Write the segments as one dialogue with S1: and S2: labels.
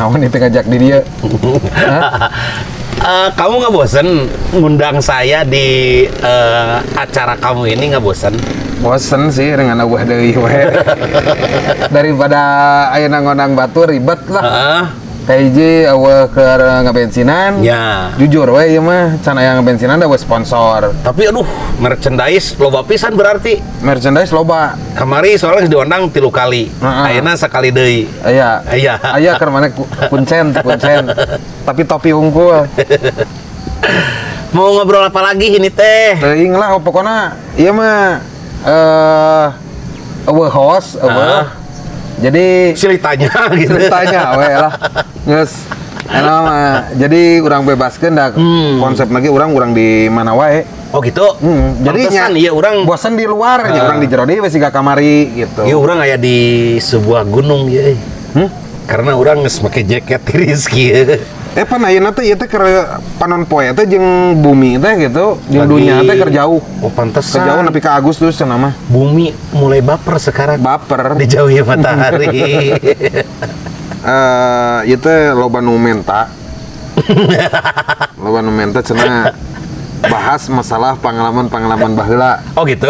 S1: naon itu ngajak di dia.
S2: Kamu nggak bosen ngundang saya di acara kamu ini, nggak bosen?
S1: Bosen sih dengan eueuh deui we. Daripada ayeuna ngondang batu ribet lah. Kayak hiji eueuh keur ngabensinan.
S2: Ya.
S1: Jujur we ieu mah can aya ngabensinan da we sponsor.
S2: Tapi aduh, merchandise loba pisan berarti.
S1: Merchandise loba.
S2: Kamari soalnya diundang 3 kali. Ayeuna sakali deui.
S1: Aya. Aya keur mana kuncen. Tapi topi unggul.
S2: Mau ngobrol apa lagi ini teh?
S1: Teuing lah pokona ieu mah eueuh host, eueuh. Jadi
S2: Ceritanya gitu.
S1: Ceritanya we lah. Geus eta mah jadi urang bebaskeun da konsep lagi urang di mana wae.
S2: Oh gitu.
S1: Jadi nya
S2: ieu urang
S1: bosan di luar nya urang di jero deui we siga kamari gitu.
S2: Ieu urang aya di sebuah gunung ye. Karena urang geus make jaket tiris kieu.
S1: Pan ayeuna teh ieu teh keur panon poe teh jeung bumi teh gitu, jeung dunya teh keur jauh.
S2: Oh pantesan.
S1: Keur jauh nepi ka Agustus cenah mah.
S2: Bumi mulai baper sekarang.
S1: Baper.
S2: Dijauhi matahari.
S1: Ieu teh loba nu menta. Loba nu menta cenah bahas masalah pengalaman baheula.
S2: Oh gitu.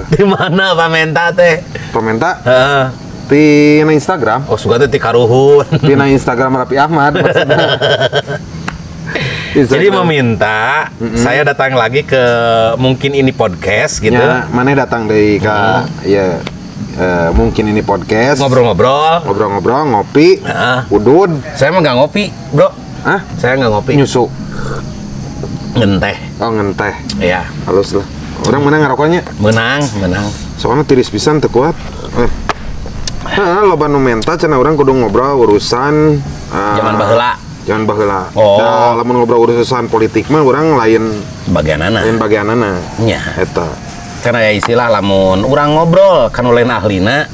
S2: Di mana Pak Menta teh?
S1: Pementa?
S2: Heeh.
S1: Tina Instagram.
S2: Oh suka teh ti karuhun.
S1: Tina Instagram Raffi Ahmad maksudnya.
S2: Jadi meminta saya datang lagi ke mungkin ini podcast gitu.
S1: Ya, mana datang dari ka ya mungkin ini podcast.
S2: Ngobrol-ngobrol,
S1: ngopi. Udud.
S2: Saya mah nggak ngopi, Bro.
S1: Hah?
S2: Saya nggak ngopi.
S1: Nyusu.
S2: Ngenteh.
S1: Oh, ngenteh.
S2: Iya.
S1: Halus lah. Orang mana ngarokoknya?
S2: Menang.
S1: Soalnya tiris pisan teu kuat. Loba nu menta cenah urang kudu ngobrol urusan
S2: zaman baheula.
S1: Oh. Da lamun ngobrol urusan politik mah urang lain bagianana.
S2: Nya.
S1: Eta.
S2: Karena ya istilah lamun urang ngobrol kan lain ahlina.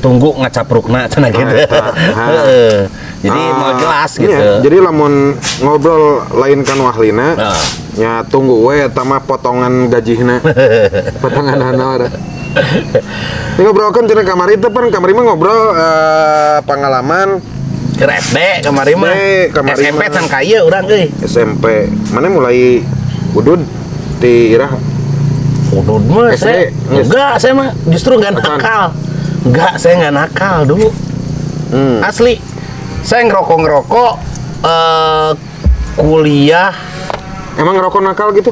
S2: Tunggu ngacaprukna cenah gitu. Heeh. Jadi mau jelas gitu.
S1: Iya, jadi lamun ngobrol lain kan ahlina. Ya tunggu we eta mah potongan gajihna. Potongan honor. Ini ngobrolkan cenah kamari teh kamari mah ngobrol pengalaman
S2: ke SD kamari mah. SMP can kaya urang euy.
S1: SMP. Mana mulai udud ti irah?
S2: Udud mah SD. Enggak, saya mah justru enggak nakal. Enggak, saya enggak nakal dulu. Asli. Saya ngerokok kuliah.
S1: Emang ngerokok nakal gitu?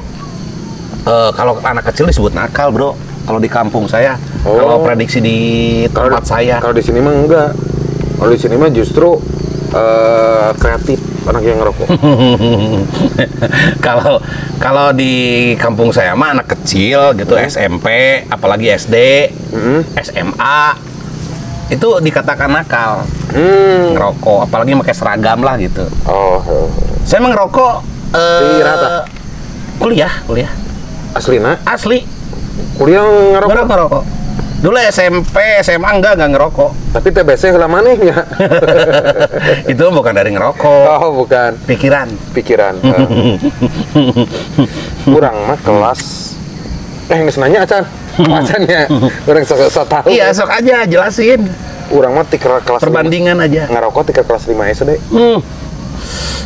S2: Kalau anak kecil disebut nakal, Bro. Kalau di kampung saya, kalau prediksi di tempat saya.
S1: Kalau di sini mah enggak. Kalau di sini mah justru kreatif anak yang ngerokok.
S2: Kalau di kampung saya mah anak kecil gitu, SMP, apalagi SD, SMA, itu dikatakan nakal. Ngerokok, apalagi pakai seragam lah gitu. Saya emang ngerokok kuliah. Asli.
S1: Kuliah ngerokok.
S2: Dulu SMP, SMA enggak ngerokok.
S1: Tapi TBC heula manehnya.
S2: Itu bukan dari ngerokok.
S1: Oh, bukan.
S2: Pikiran.
S1: Kurang mah kelas. Geus nanya acan. Acannya. Urang sok tahu.
S2: Iya, sok aja jelasin.
S1: Urang mah ti kelas
S2: perbandingan
S1: 5.
S2: Aja.
S1: Ngerokok ti kelas 5 SD.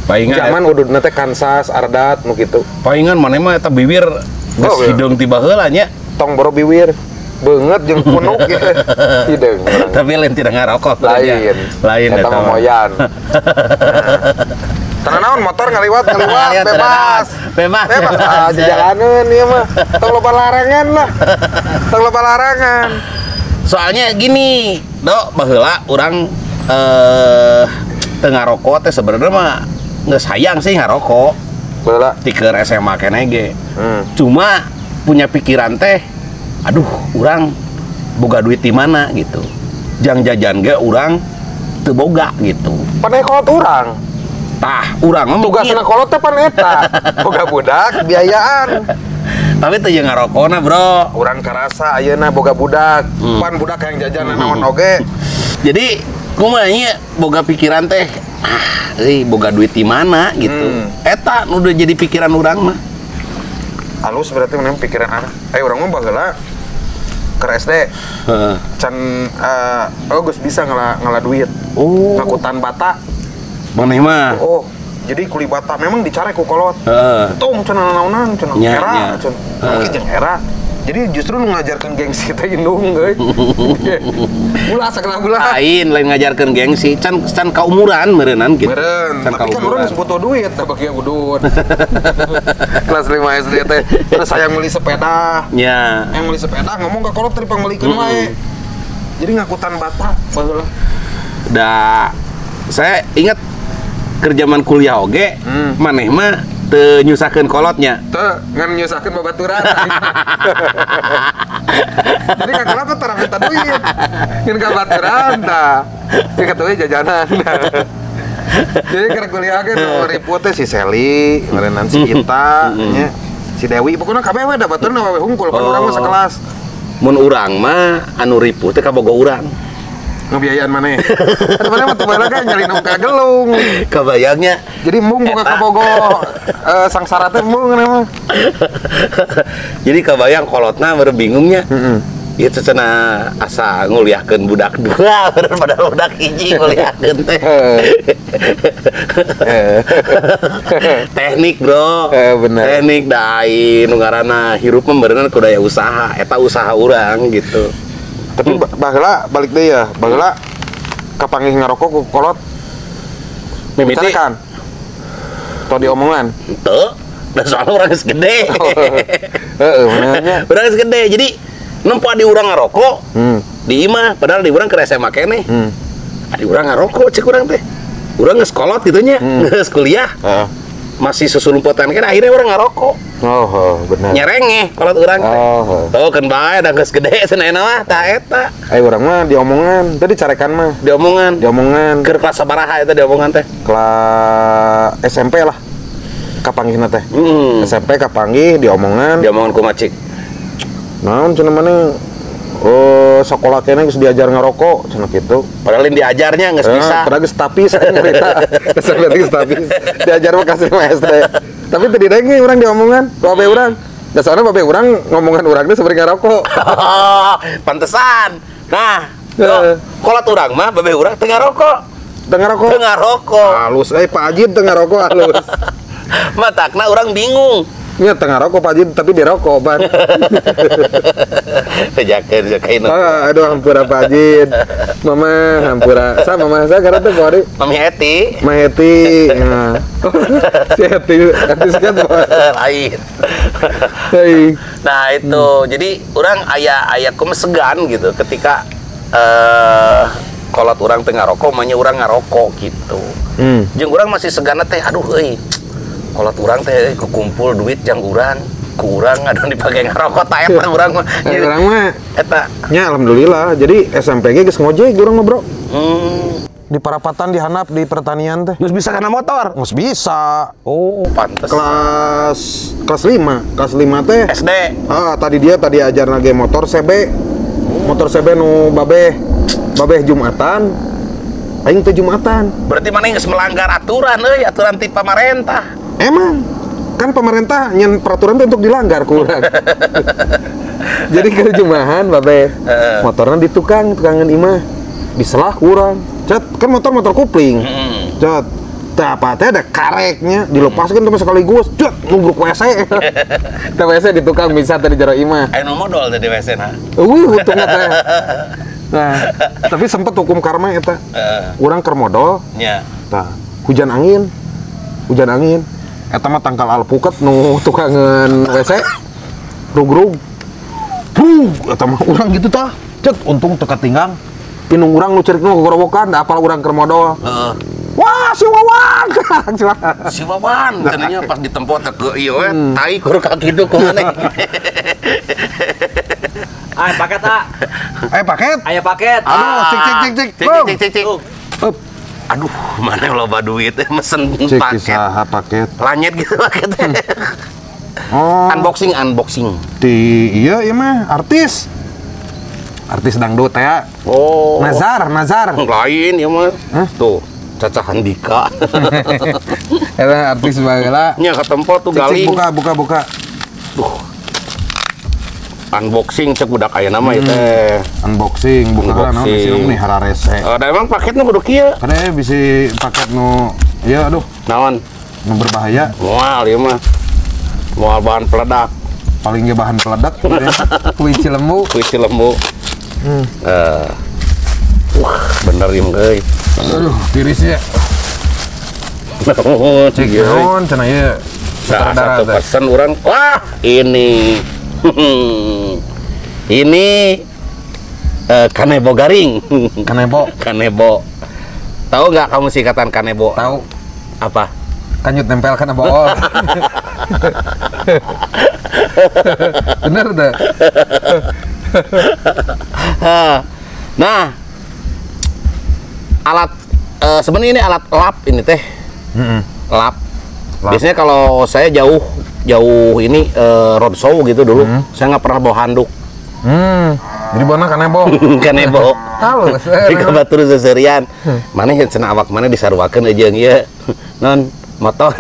S2: Palingan
S1: zaman ududna teh Kansas, Ardat nu kitu.
S2: Palingan maneh mah eta bibir geus hidung tiba heula nya.
S1: Tong boro bibir. Beungeut jeung punuk gitu. Hideung.
S2: Tapi lain tidak ngarokok.
S1: Lain eta moyan. Tanah naon motor ngaliwat bebas. Aja jalaneun ieu mah. Tong loba larangan.
S2: Soalnya gini, Dok, baheula urang teu ngarokok teh sebenarnya mah geus sayang sih ngarokok.
S1: Baheula
S2: ti keur SMA keneh ge. Cuma punya pikiran teh aduh, urang boga duit di mana gitu. Jang jajan ge urang teu boga gitu.
S1: Pan kolot urang.
S2: Tah, urang mah
S1: tugasna kolot teh pan eta. Boga budak biayaan.
S2: Tapi teu jeung ngarokona, Bro.
S1: Urang karasa ayeuna boga budak. Pan budak yang jajan naon oge.
S2: Jadi kumaha nya boga pikiran teh boga duit di mana gitu. Eta nu udah jadi pikiran urang mah.
S1: Halus berarti mana pikiran anak. Urang mah baheula ke SD. Can geus bisa ngala duit. Ngakutan bata.
S2: Maneh mah.
S1: Oh, jadi kulibata memang dicarek ku kolot.
S2: Heeh.
S1: Tong cenah naonan, cenah
S2: Nya,
S1: era,
S2: nya.
S1: cenah jeung era. Jadi justru nu ngajarkeun gengsi teh indung euy. Ulah sakala ulah.
S2: Lain ngajarkeun gengsi, can kaumuran meureunnan gitu.
S1: Meren,
S2: Can
S1: tapi kan
S2: kaumuran.
S1: orang butuh duit, teh bagi udun. Kelas 5 SD teh, terus saya beli sepeda.
S2: Nya.
S1: Yang beli sepeda ngomong ke kolot tadi panglikeun wae. Jadi ngakutan bata, baheula.
S2: Da saya ingat kerjaman kuliah oge, maneh mah teu nyusakeun kolotnya.
S1: Teu ngan nyusakeun babaturan. Jadi ka kolot teh tara minta duit. Ngan ka baturan tah. Ini katunya jajanan. Jadi keur kuliah ge nu ribut teh si Seli, ngarenan si Ita, nya. Si Dewi, pokoknya kabeh we da baturan we hungkul, kan urang mah sekelas.
S2: Mun urang mah anu ripuh teh kabogo urang.
S1: Ngebiayaan mana? Ada mana mah tebala kan nyari nungka gelung.
S2: Kabayangnya.
S1: Jadi mung buka kabogo sangsara teh mung nama.
S2: Jadi kabayang kolotna baru bingungnya. Itu cenah asa nguliahkeun budak dua daripada budak hiji nguliahkeun teh. Teknik, Bro.
S1: Bener.
S2: Teknik dai nu ngaranna hirup mah beuneuran ku daya usaha, eta usaha urang gitu.
S1: Tapi baheula balik deui ya, baheula kapanggih ngarokok ku kolot.
S2: Mimiti
S1: Kan. Teu diomongan.
S2: teu, da soalnya urang geus gede.
S1: Heeh, benernya.
S2: Urang geus gede. Jadi nempo di urang ngarokok. Di imah padahal di urang keur SMA keneh. Di urang ngarokok cek urang teh. Urang geus kolot gitu nya, geus kuliah.
S1: Heeh.
S2: Masih susulumputan kan akhirnya orang ngarokok.
S1: Oh, benar.
S2: Nyerengeh kolot urang teh.
S1: Oh.
S2: Tuh kan bae da geus gede cenah mah tah eta.
S1: Urang mah diomongan, tadi carekan mah.
S2: Diomongan.
S1: Diomongan
S2: Keur kelas sabaraha eta diomongan teh?
S1: kelas SMP lah. Kapanggihna teh. SMP kapanggih diomongan.
S2: Diomongan ku macik.
S1: Naon cenah maneh sekolah kene geus diajar ngarokok cenah kitu.
S2: Padahal yang diajarnya geus bisa.
S1: Padahal geus tapis saya nyarita. SMP geus tapis. Diajar mah kasih mah SD. Tapi teu direnge urang diomongan, babe urang. Da soalna babe urang ngomongan urang teh sabari ngarokok.
S2: Pantesan. Nah,
S1: Heeh.
S2: kolot urang mah babe urang teu ngarokok.
S1: Teu ngarokok.
S2: Teu ngarokok.
S1: Halus Pak Ajid teu ngarokok halus.
S2: Matakna urang bingung.
S1: Nya teu ngarokok Pak Ajid tapi dirokok ban.
S2: Tejakeun kain.
S1: Aduh hampura Pak Ajid. Mama hampura. Mama saya karena tuh Bori.
S2: Mami Heti.
S1: Maheti. Nah. Si Heti kan
S2: Lain.
S1: Hei.
S2: Nah itu, jadi orang aya kumaha segan gitu ketika kolot orang teu ngarokok, manya orang ngarokok gitu. Jeung urang masih segan teh, aduh euy. Kolot urang teh kukumpul duit jang urang, ku urang adu dipake ngarokok ta eta urang mah.
S1: Urang mah
S2: Eta.
S1: nya alhamdulillah. Jadi SMP ge geus ngojek urang mah, Bro. Di Parapatan dihanap di pertanian teh.
S2: Geus bisa kana motor.
S1: Geus bisa.
S2: Oh, pantes.
S1: Kelas 5. Kelas 5 teh.
S2: SD.
S1: Tadi ajarna ge motor CB. Motor CB nu babeh Jumatan. Aing teh Jumatan.
S2: Berarti mana geus melanggar aturan euy, aturan ti pamarentah.
S1: Emang kan pemerintah nyen peraturan itu untuk dilanggar kurang. Jadi ke jumahan babe motornya di tukangan imah diselah kurang. Cat kan motor kupling. Cat teh apa teh ada kareknya dilepaskan tuh sekaligus. Cat nubruk WC. Teh WC di tukang bisa tadi jero imah.
S2: Anu modal teh di WC na.
S1: Untungnya teh. Nah, tapi sempet hukum karma eta. Urang keur modal.
S2: Nya.
S1: Tah, hujan angin. Eta mah tangkal alpukat nu tukangan WC. Rugrug. Eta mah urang gitu tah. Cet, untung teu katinggang. Pinung urang nu cerik nu gogorowokan, da apal urang keur modal. Wah, si Wawan.
S2: Si Wawan cenanya pas ditempo teh ke ieu we, tai kur ka kitu ku maneh.
S3: Ay, paket, A.
S1: Paket.
S3: Aya paket.
S1: Aduh, cik.
S2: Aduh, mana loba duit mesen
S1: Cek
S2: paket.
S1: isaha paket.
S2: Lanyet gitu paketnya.
S1: Oh.
S2: Unboxing.
S1: Iya mah artis dangdut ya.
S2: Oh.
S1: Nazar.
S2: Lain ya mah. Tuh, Caca Handika.
S1: Eta artis baheula.
S2: Nya ka tempo tuh
S1: Cik,
S2: galing.
S1: buka.
S2: Duh. Unboxing cek budak aya nama ieu teh.
S1: Unboxing buka naon sih nih hararese.
S2: Da emang paketnya kudu kieu.
S1: Kada bisa paket nu Iya, aduh,
S2: Naon?
S1: berbahaya.
S2: Moal ieu mah. Moal bahan peledak.
S1: Paling ge bahan peledak gitu ya. Kuih cilembu.
S2: Kuih cilembu. Wah, bener ieu euy.
S1: Aduh, tiris ya.
S2: Oh,
S1: Cek naon cenah ieu.
S2: Nah, satu pesan orang, wah ini ini kanebo garing.
S1: Kanebo.
S2: Kanebo. Tahu nggak kamu singkatan kanebo?
S1: Tahu.
S2: Apa?
S1: Kanyut nempel kana bool. Bener dah.
S2: Nah, alat sebenarnya ini alat lap ini teh. Lap. Biasanya kalau saya jauh ini roadshow gitu dulu, saya nggak pernah bawa handuk.
S1: Jadi bona kanebo.
S2: Kanebo.
S1: Halus.
S2: Di kabatur seserian. Mana yang cenah awak mana disaruakeun aja ieu. Non motor.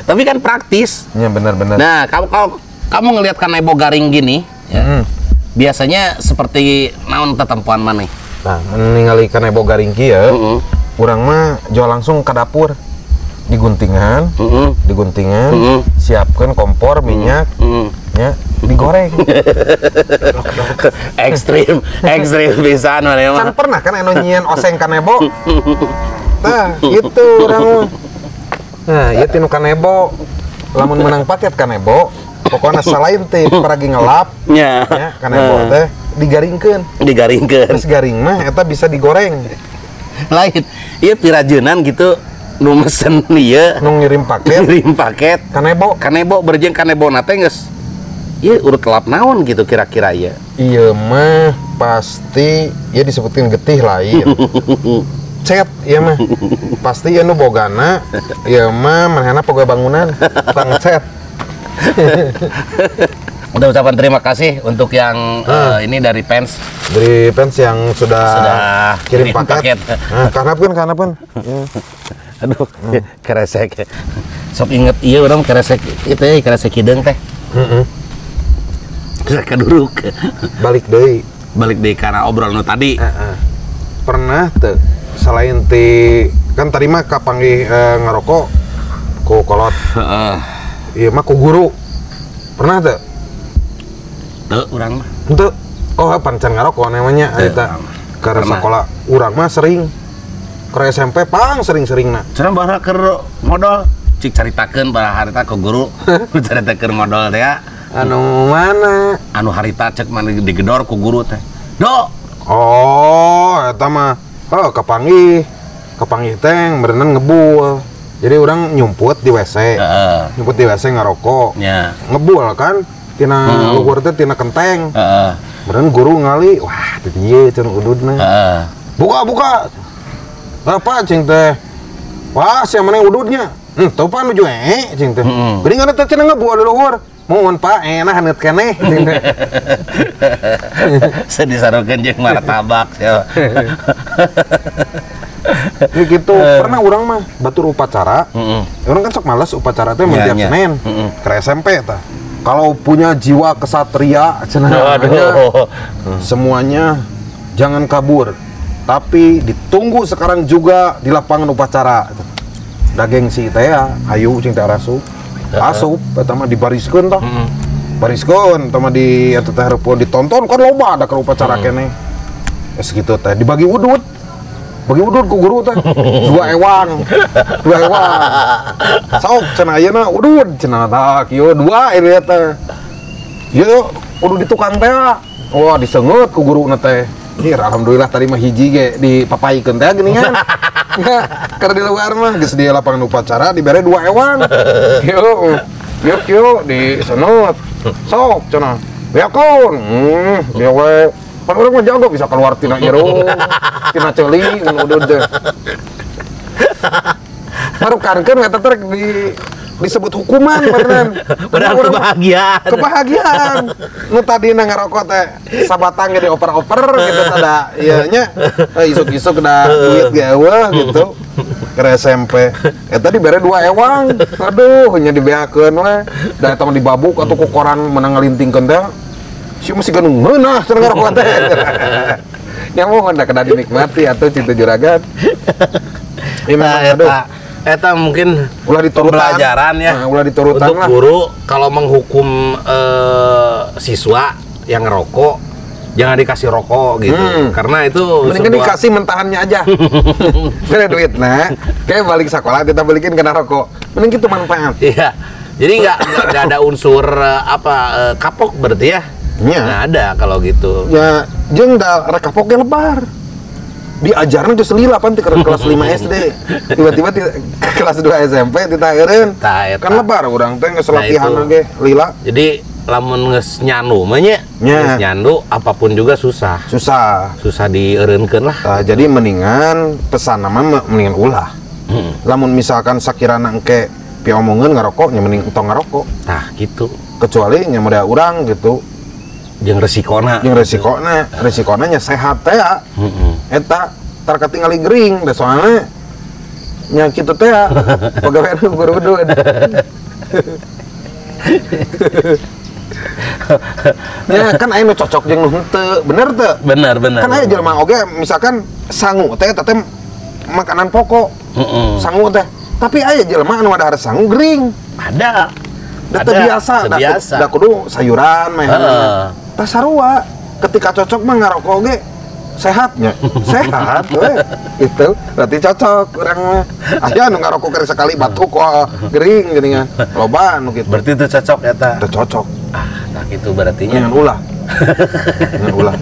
S2: Tapi kan praktis.
S1: Iya benar-benar.
S2: Nah, kamu ngelihat kanebo garing gini, ya, biasanya seperti naon tetempuan mana?
S1: Nah, ningali kanebo garing kieu, urang mah jual langsung ke dapur. Diguntingan, siapkan kompor, minyak, ya, digoreng.
S2: ekstrim pisan mana mah.
S1: Kan pernah kan eno nyieun oseng kanebo. Nah, gitu urang mah. Nah, ieu tinu kanebo. Lamun menang paket kanebo, pokoknya selain teh peragi ngelap,
S2: ya,
S1: kanebo teh digaringkeun. Terus garing mah eta bisa digoreng.
S2: Lain, ieu pirajeunnan gitu. Nu mesen ieu
S1: nu ngirim paket
S2: kanebo berjeng kanebo nate geus ieu urut lap naon gitu kira-kira ieu.
S1: Iya mah pasti ya disebutkeun getih lain. Cet ieu mah pasti ya nu bogana ieu mah manehna pegawai bangunan tang cet.
S2: Udah ucapan terima kasih untuk yang ini dari fans
S1: yang sudah kirim paket. Karena pun ya.
S2: Aduh, keresek. Sok inget iya orang keresek itu ya, keresek hidung teh. Kaduruk.
S1: Balik deui
S2: karena obrolan nu tadi.
S1: Pernah teu selain ti kan tadi mah kapanggih ngerokok ku kolot. Iya mah ku guru. Pernah teu?
S2: Teu urang mah.
S1: Teu. Oh, pancan ngerokok namanya eta. Karena sekolah urang mah sering ke SMP pang sering-seringna.
S2: Cenah bara keur modal cik caritakeun bara harita ke guru. Caritakeun modal teh ya.
S1: Anu mana?
S2: Anu harita cek mana digedor ku guru teh. Do.
S1: Oh, eta mah kapanggih teh berenang ngebul. Jadi orang nyumput di WC. Nyumput di WC ngerokok.
S2: Ya.
S1: Ngebul kan tina luhur teh tina kenteng. Berenang guru ngali, wah teu dieu cenah ududna. Buka. Apa cing teh? Wah, sia mana ududnya? Teu pan nuju cing teh. Geuning kana teh cenah ngebuah di luhur. Mohon Pak, enak haneut keneh cing teh.
S2: Sedisarokeun jeung martabak sia.
S1: Ya gitu, pernah orang mah batur upacara. Orang kan sok males upacara teh tiap Senin. Ke SMP tah. Kalau punya jiwa kesatria cenah semuanya jangan kabur. Tapi ditunggu sekarang juga di lapangan upacara. Daging si teh hayu cing teh asup eta mah dibariskeun tah. Bariskeun eta mah di eta teh hareupeun ditonton kan loba ada ke upacara keneh. Geus kitu teh dibagi udud. Bagi udud ku guru teh. Dua ewang. Sok cenah ayeuna udud cenah tah kieu dua ini teh. Ieu udud di tukang teh. Wah diseungeut ku guruna teh. Alhamdulillah tadi mah hiji ge dipapaikeun teh geuningan. Karena di luar mah geus di lapangan upacara dibere dua ewang. Kieu di senut. Sok cenah. Beakeun. Dia we pan urang mah jago bisa keluar tina irung, tina ceuli mun udud teh. Marukankeun eta teh disebut hukuman
S2: padahal
S1: kebahagiaan nu tadina ngarokok teh sabatang ge dioper-oper gitu tada ieu nya isuk-isuk da duit gawe gitu ke SMP eta dibere dua ewang aduh nya dibeakeun we da eta mah dibabuk atuh ku koran menang ngalintingkeun teh si masih ganung meunah cenah ngarokok teh nya mah da kada dinikmati atuh cinta juragan. Iya, memang, aduh.
S2: Eta mungkin
S1: Ulah diturutan.
S2: pembelajaran ya.
S1: Nah, ulah diturutan
S2: untuk
S1: lah.
S2: guru kalau menghukum siswa yang ngerokok jangan dikasih rokok gitu. Karena itu
S1: mendingan dikasih mentahannya aja. Kena duit nah. Kayak balik sekolah kita balikin kena rokok. Mending itu manfaat.
S2: Iya. Jadi nggak ada unsur kapok berarti ya?
S1: Iya.
S2: Nggak ada kalau gitu.
S1: Ya, jeung da rek kapoknya lebar. Diajarna geus lila pan ti ke kelas 5 SD. Tiba-tiba ke kelas 2 SMP ditaeureun. Kan lebar urang teh geus latihan ge lila.
S2: Jadi lamun geus nyandu mah nya. Geus nyandu apapun juga susah. Susah dieureunkeun lah.
S1: Jadi mendingan pesan nama mendingan ulah. Lamun misalkan sakirana engke piomongeun ngarokok nya mending entong ngarokok.
S2: Nah, gitu.
S1: Kecuali nya modal urang gitu.
S2: Jeung resikona.
S1: Resikona nya sehat teh ya. Eta tar katingali gering da soalna nya kitu teh ya. Pagawean guru-guru. Ya kan aya nu cocok jeung nu henteu, bener teu?
S2: Bener.
S1: Kan aya jelema oge misalkan sangu teh makanan pokok. Sangu teh. Tapi aya jelema anu ada sangu gering.
S2: Ada.
S1: Da biasa. Da kudu sayuran mah. Tah sarua. Ketika cocok mah ngarokok oge sehatnya. Sehat we. Itu berarti cocok urang mah. Aya anu ngarokok keur sekali batuk kok gering geuningan. Loba anu kitu.
S2: Berarti itu cocok eta.
S1: Teu cocok.
S2: Nah gitu berarti nya.
S1: Dengan ulah. Dengan ulah.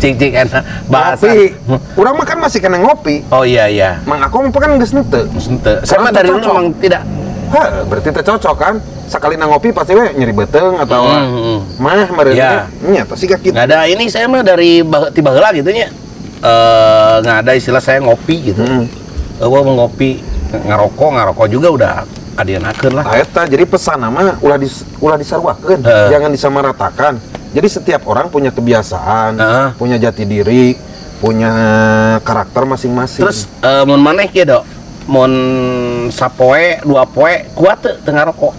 S2: Cik enak bahasa.
S1: Ngopi. Urang mah kan masih kena ngopi.
S2: Oh iya.
S1: Mang aku mah kan geus henteu.
S2: Saya mah dari dulu memang tidak.
S1: Berarti teh cocok kan? Sekali na ngopi pasti we nyeri beteng atau mah meureun nya teh siga kitu.
S2: Nggak ada ini saya mah dari tiba heula gitu nya. Nggak ada istilah saya ngopi gitu. Mau ngopi ngarokok juga udah adianakeun lah.
S1: Eta jadi pesan nama ulah disarwakeun, jangan disamaratakan. Jadi setiap orang punya kebiasaan, punya jati diri, punya karakter masing-masing.
S2: Terus mun maneh kieu, Dok? Mun sapoe, 2 poe kuat teu teu ngarokok?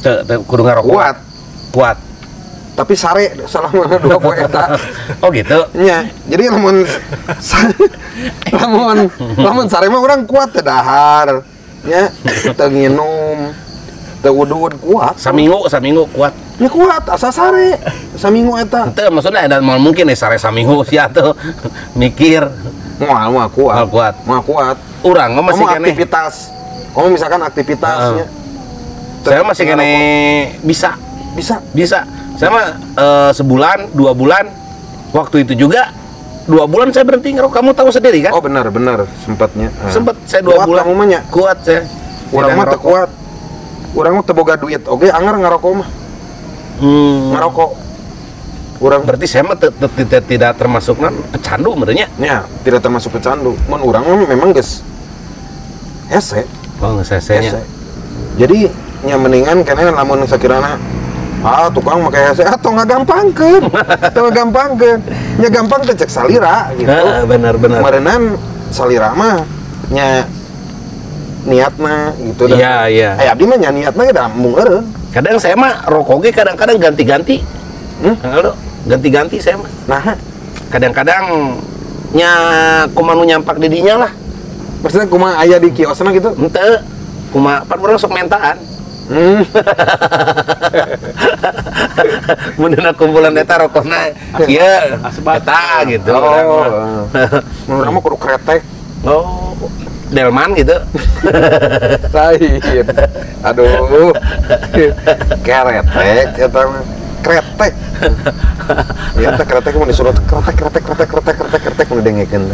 S2: Teu kudu ngarokok. Kuat.
S1: Tapi sare selama 2 poe eta.
S2: Oh gitu.
S1: Nya. Jadi lamun sare mah urang kuat teh dahar. Nya, teu nginum, teu udud kuat.
S2: Saminggu kuat.
S1: Ya kuat, asa sare. Saminggu eta.
S2: Teu maksudnya ada mungkin sare saminggu sia teu mikir.
S1: Moal kuat.
S2: Urang mah masih kene
S1: aktivitas. Kamu misalkan aktivitasnya.
S2: Saya masih kene bisa. Saya mah sebulan, 2 bulan. Waktu itu juga 2 bulan saya berhenti ngerokok. Kamu tahu sendiri kan?
S1: Oh benar sempatnya.
S2: Sempat saya 2 bulan. Kuat saya.
S1: Urang mah teu kuat. Urang mah teu boga duit oge anger ngarokok mah. Ngarokok. Urang
S2: berarti saya mah tidak termasuk pecandu menurutnya.
S1: Ya, tidak termasuk pecandu. Mun urang mah memang geus hese.
S2: Oh, geus hesenya.
S1: Jadi nya mendingan kana lamun sakirana tukang make hese atau ngagampangkeun. Nya gampang teh cek salira gitu.
S2: Benar.
S1: Meureunnan salira mah nya niatna gitu
S2: dah. Iya.
S1: Abdi mah nya niatna ge da mung eureun.
S2: Kadang saya mah rokok ge kadang-kadang ganti-ganti. Ganti-ganti saya mah.
S1: Nah,
S2: kadang-kadang nya kumaha nyampak di dinya lah.
S1: Maksudnya kumaha aya di kiosna gitu?
S2: Henteu. Kumaha pan urang sok mentaan. Mun kumpulan eta rokokna kieu eta gitu.
S1: Urang mah kudu kretek.
S2: Oh, delman gitu.
S1: Lain. Aduh. Kretek eta mah. Kretek. Ya teh kretek mun disuruh kretek mun dengekeun.